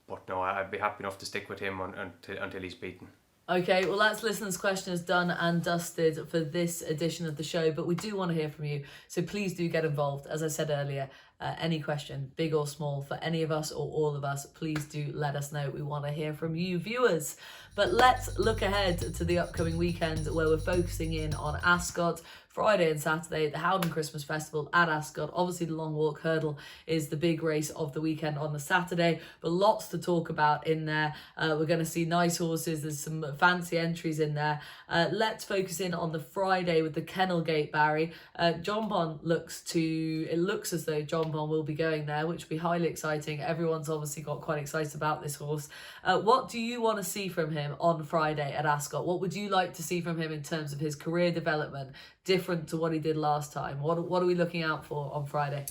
But no, I'd be happy enough to stick with him until he's beaten. Okay, well, that's listeners' questions done and dusted for this edition of the show, but we do want to hear from you, so please do get involved. As I said earlier, any question, big or small, for any of us or all of us, please do let us know. We want to hear from you viewers. But let's look ahead to the upcoming weekend, where we're focusing in on Ascot, Friday and Saturday, the Howden Christmas Festival at Ascot. Obviously, the Long Walk Hurdle is the big race of the weekend on the Saturday, but lots to talk about in there. We're going to see nice horses. There's some fancy entries in there. Let's focus in on the Friday with the Kennel Gate, Barry. Jonbon it looks as though Jonbon will be going there, which will be highly exciting. Everyone's obviously got quite excited about this horse. What do you want to see from him on Friday at Ascot? What would you like to see from him in terms of his career development, different to what he did last time? What are we looking out for on Friday?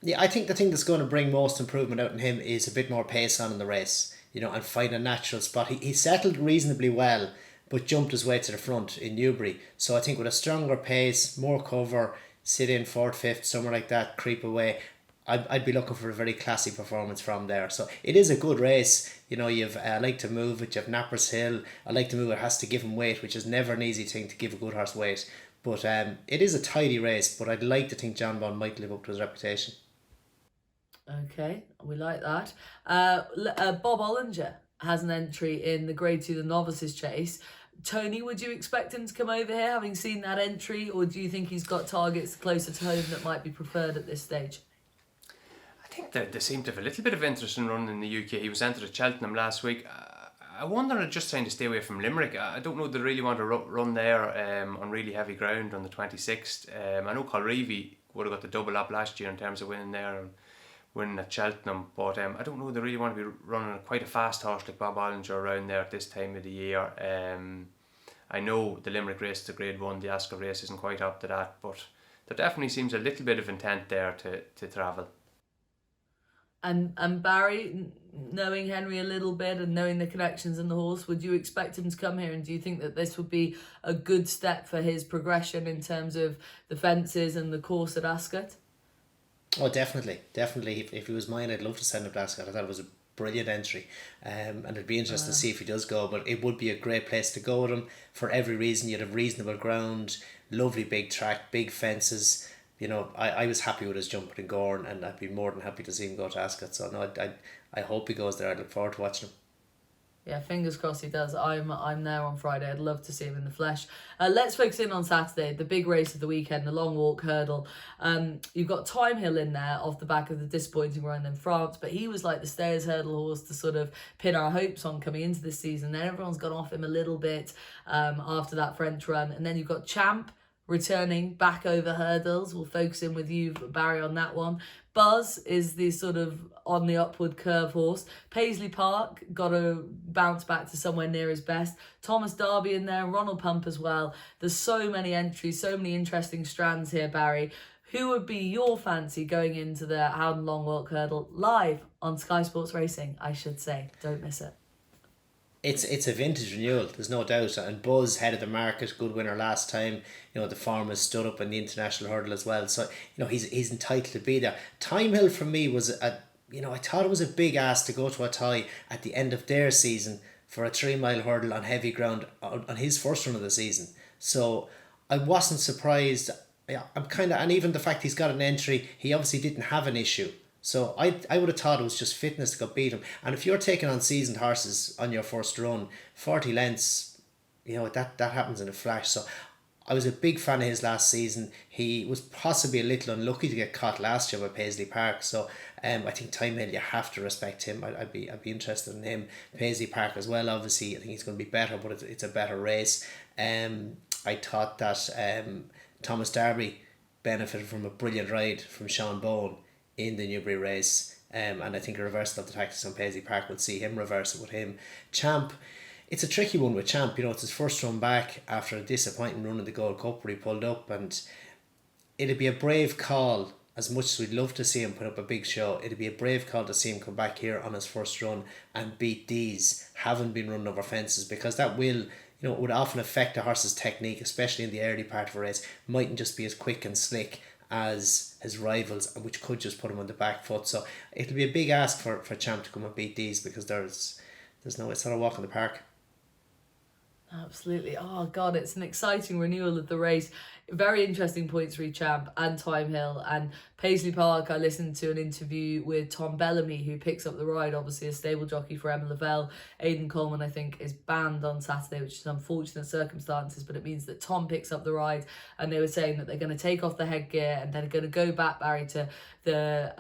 Yeah, I think the thing that's going to bring most improvement out in him is a bit more pace on in the race, and find a natural spot. He settled reasonably well, but jumped his way to the front in Newbury. So I think with a stronger pace, more cover, sit in 4th, 5th, somewhere like that, creep away, I'd be looking for a very classy performance from there. So it is a good race. You've I Like to Move it, you have Nappers Hill. I Like to Move it has to give him weight, which is never an easy thing to give a good horse weight. But it is a tidy race, but I'd like to think Jonbon might live up to his reputation. Okay, we like that. Bob Ollinger has an entry in the Grade 2, the Novices Chase. Tony, would you expect him to come over here, having seen that entry, or do you think he's got targets closer to home that might be preferred at this stage? I think that they seem to have a little bit of interest in running in the UK. He was entered at Cheltenham last week. I wonder, they're just trying to stay away from Limerick. I don't know if they really want to run there on really heavy ground on the 26th. I know Colreevy would have got the double up last year in terms of winning there and winning at Cheltenham, but I don't know if they really want to be running quite a fast horse like Bob Ollinger around there at this time of the year. I know the Limerick race is a Grade 1, the Ascot race isn't quite up to that, but there definitely seems a little bit of intent there to travel. And Barry, knowing Henry a little bit and knowing the connections in the horse, would you expect him to come here? And do you think that this would be a good step for his progression in terms of the fences and the course at Ascot? Oh, definitely. If he was mine, I'd love to send him to Ascot. I thought it was a brilliant entry. And it'd be interesting to see if he does go. But it would be a great place to go with him for every reason. You'd have reasonable ground, lovely big track, big fences. I was happy with his jumping in Gorn, and I'd be more than happy to see him go to Ascot. So no, I hope he goes there. I look forward to watching him. Yeah, fingers crossed he does. I'm there on Friday. I'd love to see him in the flesh. Let's focus in on Saturday, the big race of the weekend, the long walk hurdle. You've got Thyme Hill in there off the back of the disappointing run in France, but he was like the stayers hurdle horse to sort of pin our hopes on coming into this season. Then everyone's gone off him a little bit after that French run. And then you've got Champ returning back over hurdles. We'll focus in with you, Barry, on that one. Buzz is the sort of on the upward curve horse. Paisley Park got to bounce back to somewhere near his best. Thomas Darby in there, Ronald Pump as well. There's so many entries, so many interesting strands here, Barry. Who would be your fancy going into the Howden Long Walk Hurdle live on Sky Sports Racing, I should say. Don't miss it. It's a vintage renewal, there's no doubt, and Buzz headed the market, good winner last time. The form has stood up in the international hurdle as well, so he's entitled to be there. Thyme Hill for me was I thought it was a big ask to go to a tie at the end of their season for a 3 mile hurdle on heavy ground on his first run of the season. So I wasn't surprised. And even the fact he's got an entry, he obviously didn't have an issue. So I would have thought it was just fitness to go beat him. And if you're taking on seasoned horses on your first run, 40 lengths, that happens in a flash. So I was a big fan of his last season. He was possibly a little unlucky to get caught last year by Paisley Park. So I think Thyme Hill, you have to respect him. I'd be interested in him. Paisley Park as well, obviously. I think he's going to be better, but it's a better race. I thought that Thomas Darby benefited from a brilliant ride from Jonbon in the Newbury race, and I think a reversal of the tactics on Paisley Park would see him reverse it with him. Champ, it's a tricky one with Champ. It's his first run back after a disappointing run in the Gold Cup where he pulled up, and it'd be a brave call. As much as we'd love to see him put up a big show, it'd be a brave call to see him come back here on his first run and beat these, haven't been running over fences, because that will, it would often affect a horse's technique, especially in the early part of a race. Mightn't just be as quick and slick as his rivals, which could just put him on the back foot. So it'll be a big ask for Champ to come and beat these, because there's no, it's not a walk in the park. Absolutely. Oh God, it's an exciting renewal of the race. Very interesting points for Champ and Thyme Hill and Paisley Park. I listened to an interview with Tom Bellamy, who picks up the ride, obviously a stable jockey for Emma Lavelle. Aidan Coleman, I think, is banned on Saturday, which is unfortunate circumstances, but it means that Tom picks up the ride, and they were saying that they're going to take off the headgear and they're going to go back, Barry, to the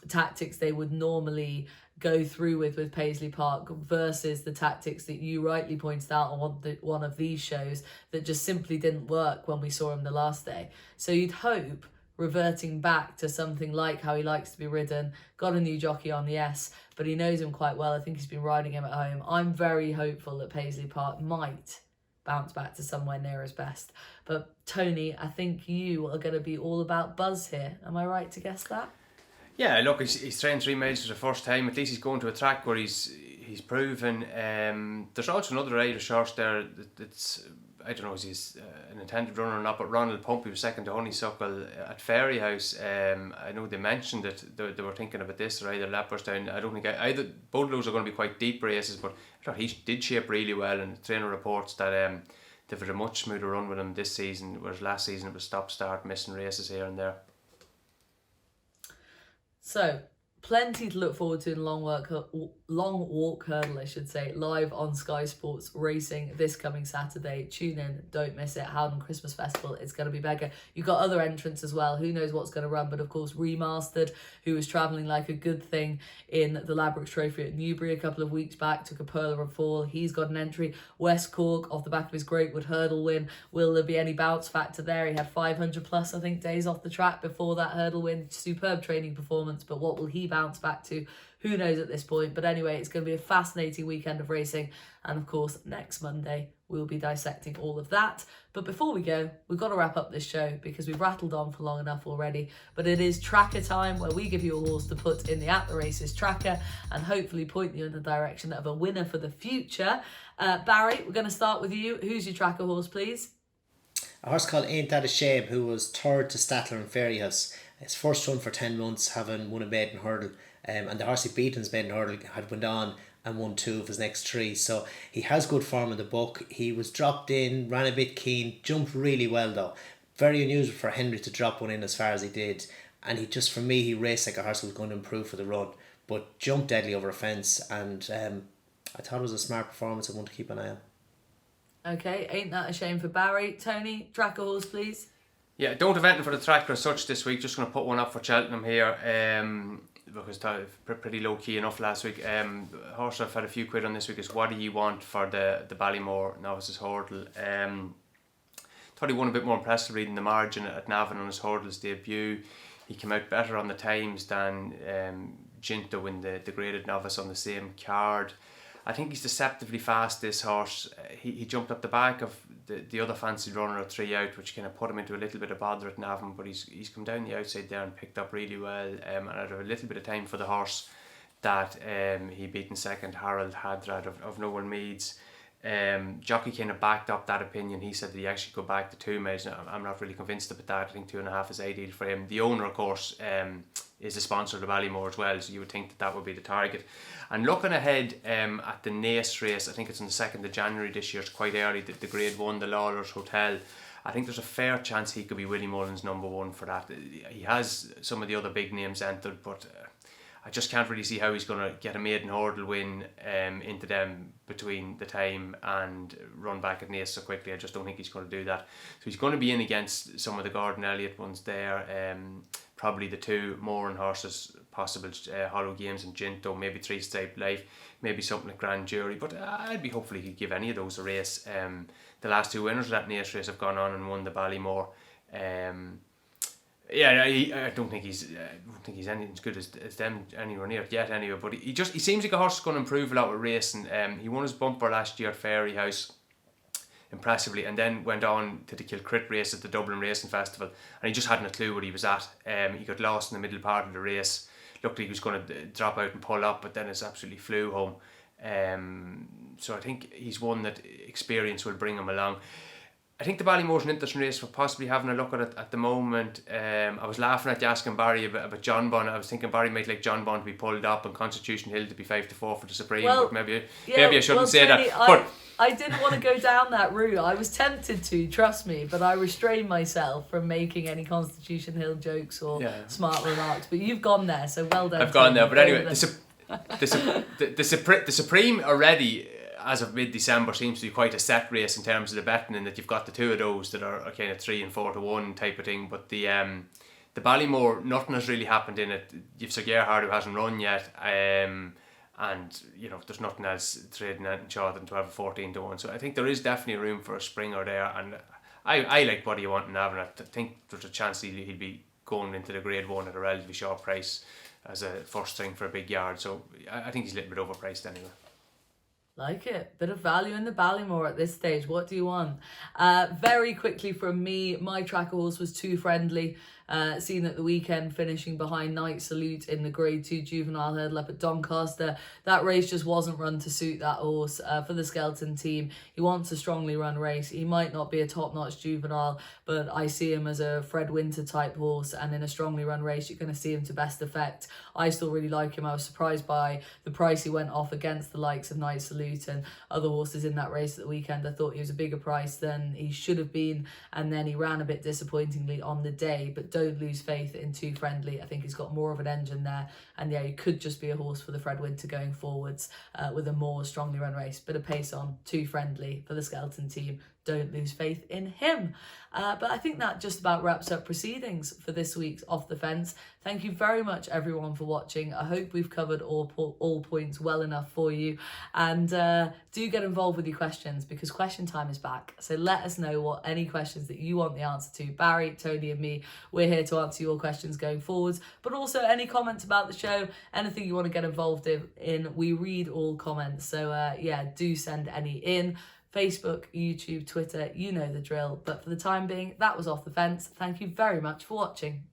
tactics they would normally go through with Paisley Park versus the tactics that you rightly pointed out on one of these shows that just simply didn't work when we saw him the last day. So you'd hope reverting back to something like how he likes to be ridden, got a new jockey on the S, but he knows him quite well. I think he's been riding him at home. I'm very hopeful that Paisley Park might bounce back to somewhere near his best. But Tony, I think you are going to be all about Buzz here. Am I right to guess that? Yeah, look, he's trained 3 miles for the first time. At least he's going to a track where he's proven. There's also another Irish horse there that's, I don't know if he's an intended runner or not, but Ronald Pump, he was second to Honeysuckle at Fairyhouse. I know they mentioned it, they were thinking about this, or either Leopardstown. I don't think either, both of those are going to be quite deep races, but I thought he did shape really well, and the trainer reports that they've had a much smoother run with him this season, whereas last season it was stop-start, missing races here and there. So, plenty to look forward to in Long Walk Hurdle, I should say, live on Sky Sports Racing this coming Saturday. Tune in, don't miss it. Howden Christmas Festival, it's going to be mega. You've got other entrants as well. Who knows what's going to run, but of course Remastered, who was travelling like a good thing in the Ladbrokes Trophy at Newbury a couple of weeks back, took a pearler and fall. He's got an entry. West Cork, off the back of his Greatwood Hurdle win. Will there be any bounce factor there? He had 500 plus, I think, days off the track before that hurdle win. Superb training performance, but what will he bounce back to? Who knows at this point? But anyway, it's going to be a fascinating weekend of racing. And of course, next Monday, we'll be dissecting all of that. But before we go, we've got to wrap up this show because we've rattled on for long enough already. But it is tracker time, where we give you a horse to put in the At The Races tracker and hopefully point you in the direction of a winner for the future. Barry, we're going to start with you. Who's your tracker horse, please? A horse called Ain't That a Shame, who was third to Stattler and Fairyhouse. His first run for 10 months, having won a maiden hurdle. And the horse he beat in his maiden hurdle had went on and won 2 of his next 3. So he has good form in the book. He was dropped in, ran a bit keen, jumped really well though. Very unusual for Henry to drop one in as far as he did. And he just, for me, he raced like a horse who was going to improve for the run. But jumped deadly over Offence, and I thought it was a smart performance and one to keep an eye on. Okay, Ain't That a Shame for Barry. Tony, tracker horse, please. Yeah, don't have anything for the tracker as such this week. Just going to put one up for Cheltenham here. Because pretty low key enough last week. Horse I've had a few quid on this week is What Do You Want for the Ballymore novices hurdle. Thought he won a bit more impressively than the margin at Navan on his hurdles debut. He came out better on the times than Ginto in the graded novice on the same card. I think he's deceptively fast, this horse. He jumped up the back of the other fancy runner at 3 out, which kind of put him into a little bit of bother at Navan, but he's come down the outside there and picked up really well, and had a little bit of time for the horse that he beat in second, Harold Hadrad of Noel Meads. Jockey kind of backed up that opinion. He said that he actually go back to 2 miles. I'm not really convinced about that. I think 2.5 is ideal for him. The owner, of course, is the sponsor of the Ballymore as well, so you would think that would be the target. And looking ahead at the Naas race, I think it's on the 2nd of January this year. It's quite early. The Grade 1, the Lawlers Hotel. I think there's a fair chance he could be Willie Mullins' number 1 for that. He has some of the other big names entered, but I just can't really see how he's going to get a maiden hurdle win into them between the time and run back at Naas so quickly. I just don't think he's going to do that. So he's going to be in against some of the Gordon Elliott ones there. Probably the 2 Moran horses, possible Hollow Games and Ginto, maybe 3 Stripe Life, maybe something like Grand Jury. But I'd be hopefully he'd give any of those a race. The last 2 winners of that Naas race have gone on and won the Ballymore. Yeah, I don't think he's anything as good as them anywhere near it yet anyway. But he seems like a horse that's going to improve a lot with racing. He won his bumper last year at Fairyhouse impressively, and then went on to the Kilcrit race at the Dublin Racing Festival, and he just hadn't a clue where he was at. He got lost in the middle part of the race, looked like he was going to drop out and pull up, but then it absolutely flew home. So I think he's one that experience will bring him along. I think the Ballymore's an interesting race for possibly having a look at it at the moment. I was laughing at you asking Barry about Jonbon. I was thinking Barry might like Jonbon to be pulled up and Constitution Hill to be 5-4 for the Supreme, but maybe I shouldn't say Tony, that. But I didn't want to go down that route. I was tempted to, trust me, but I restrained myself from making any Constitution Hill jokes or smart remarks. But you've gone there, so well done. I've gone there, but anyway, the Supreme already, as of mid-December, seems to be quite a set race in terms of the betting, in that you've got the 2 of those that are kind of 3 and 4 to 1 type of thing. But the Ballymore, nothing has really happened in it. You've Sir Gerhard who hasn't run yet, and there's nothing else trading out in short than 12 or 14 to 1. So I think there is definitely room for a springer there, and I like What Do You Want in Navan. I think there's a chance he'll be going into the Grade 1 at a relatively short price as a first string for a big yard. So I think he's a little bit overpriced anyway. Like it. Bit of value in the Ballymore at this stage. What do you want? Very quickly from me, my tracker horse was Too Friendly. Seen at the weekend, finishing behind Night Salute in the Grade 2 juvenile hurdle up at Doncaster. That race just wasn't run to suit that horse. For the Skeleton team, he wants a strongly run race. He might not be a top-notch juvenile, but I see him as a Fred Winter type horse, and in a strongly run race, you're going to see him to best effect. I still really like him. I was surprised by the price he went off against the likes of Night Salute and other horses in that race at the weekend. I thought he was a bigger price than he should have been, and then he ran a bit disappointingly on the day, but don't lose faith in Too Friendly. I think he's got more of an engine there, and he could just be a horse for the Fred Winter going forwards with a more strongly run race. Bit of pace on Too Friendly for the Skeleton team. Don't lose faith in him. But I think that just about wraps up proceedings for this week's Off the Fence. Thank you very much, everyone, for watching. I hope we've covered all points well enough for you. And do get involved with your questions, because question time is back. So let us know what any questions that you want the answer to. Barry, Tony and me, we're here to answer your questions going forwards. But also any comments about the show, anything you want to get involved in, we read all comments. So do send any in. Facebook, YouTube, Twitter, you know the drill. But for the time being, that was Off the Fence. Thank you very much for watching.